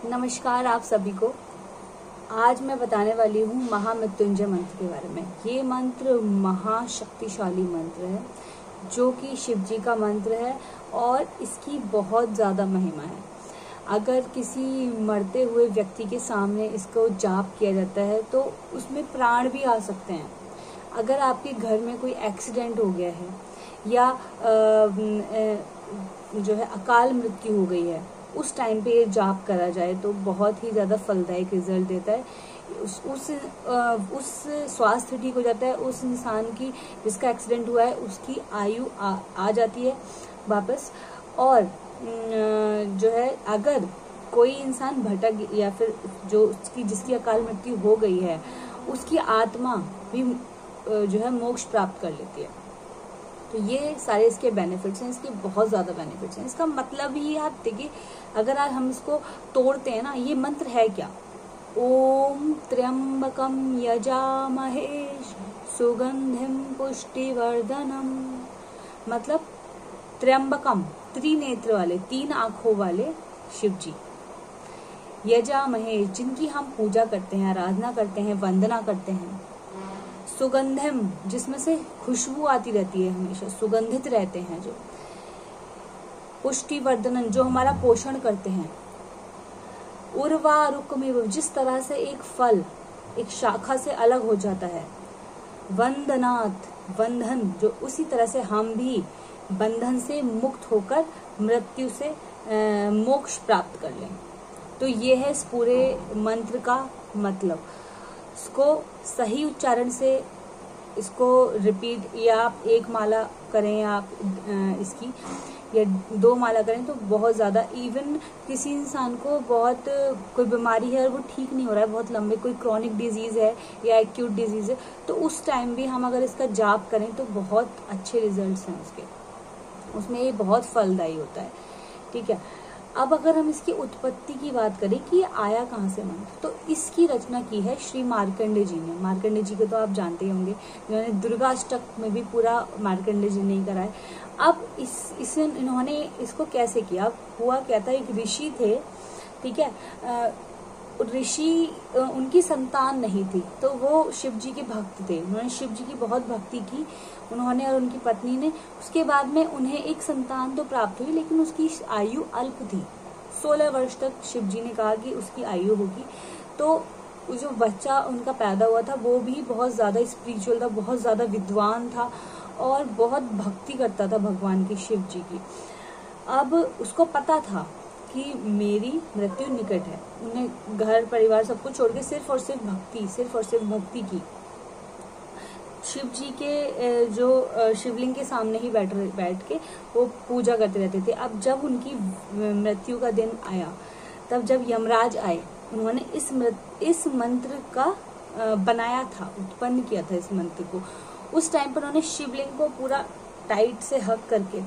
नमस्कार आप सभी को। आज मैं बताने वाली हूँ महामृत्युंजय मंत्र के बारे में। ये मंत्र महाशक्तिशाली मंत्र है जो कि शिव जी का मंत्र है और इसकी बहुत ज़्यादा महिमा है। अगर किसी मरते हुए व्यक्ति के सामने इसको जाप किया जाता है तो उसमें प्राण भी आ सकते हैं। अगर आपके घर में कोई एक्सीडेंट हो गया है या जो है अकाल मृत्यु हो गई है, उस टाइम पे ये जाप करा जाए तो बहुत ही ज़्यादा फलदायक रिजल्ट देता है। उस स्वास्थ्य ठीक हो जाता है, उस इंसान की जिसका एक्सीडेंट हुआ है उसकी आयु आ जाती है वापस। और जो है अगर कोई इंसान भटक या फिर जो जिसकी अकाल मृत्यु हो गई है उसकी आत्मा भी जो है मोक्ष प्राप्त कर लेती है। तो ये सारे इसके बेनिफिट्स हैं, इसके बहुत ज़्यादा बेनिफिट्स हैं। इसका मतलब ही आप देखिए, अगर आज हम इसको तोड़ते हैं ना, ये मंत्र है क्या? ओम त्र्यंबकम यजामहे सुगंधिम पुष्टिवर्धनम। मतलब त्र्यंबकम, त्रिनेत्र वाले, 3 आंखों वाले शिव जी। यजामहे, जिनकी हम पूजा करते हैं, आराधना करते हैं, वंदना करते हैं। सुगंधिम, जिसमें से खुशबू आती रहती है, हमेशा सुगंधित रहते हैं। जो पुष्टिवर्धनन, जो हमारा पोषण करते हैं। उर्वारुकमेव, जिस तरह से एक फल एक शाखा से अलग हो जाता है। वंदनात्, बंधन, जो उसी तरह से हम भी बंधन से मुक्त होकर मृत्यु से मोक्ष प्राप्त कर लें। तो ये है इस पूरे मंत्र का मतलब। इसको सही उच्चारण से इसको रिपीट, या आप 1 माला करें या आप इसकी या 2 माला करें तो बहुत ज़्यादा। इवन किसी इंसान को बहुत कोई बीमारी है और वो ठीक नहीं हो रहा है, बहुत लंबे कोई क्रॉनिक डिजीज़ है या एक्यूट डिजीज़ है, तो उस टाइम भी हम अगर इसका जाप करें तो बहुत अच्छे रिजल्ट्स हैं उसमें ये बहुत फलदायी होता है। ठीक है, अब अगर हम इसकी उत्पत्ति की बात करें कि ये आया कहाँ से मंत्र, तो इसकी रचना की है श्री मार्कंडेय जी ने। मार्कंडेय जी को तो आप जानते ही होंगे, जिन्होंने दुर्गाष्टक में भी पूरा मार्कंडेय जी ने ही करा है। अब इन्होंने इसको कैसे किया? अब हुआ क्या था, एक ऋषि थे, ठीक है, ऋषि उनकी संतान नहीं थी, तो वो शिव जी के भक्त थे। उन्होंने शिव जी की बहुत भक्ति की, उन्होंने और उनकी पत्नी ने। उसके बाद में उन्हें एक संतान तो प्राप्त हुई, लेकिन उसकी आयु अल्प थी। 16 वर्ष तक शिव जी ने कहा कि उसकी आयु होगी। तो जो बच्चा उनका पैदा हुआ था वो भी बहुत ज़्यादा स्पिरिचुअल था, बहुत ज़्यादा विद्वान था और बहुत भक्ति करता था भगवान की, शिव जी की। अब उसको पता था कि मेरी मृत्यु निकट है। उन्हें घर परिवार सब कुछ छोड़ के सिर्फ और सिर्फ भक्ति की। शिव जी के जो शिवलिंग के सामने ही बैठ के वो पूजा करते रहते थे। अब जब उनकी मृत्यु का दिन आया, तब जब यमराज आए, उन्होंने इस मंत्र का बनाया था, उत्पन्न किया था इस मंत्र को। उस टाइम पर उन्होंने शिवलिंग को पूरा टाइट से हक करके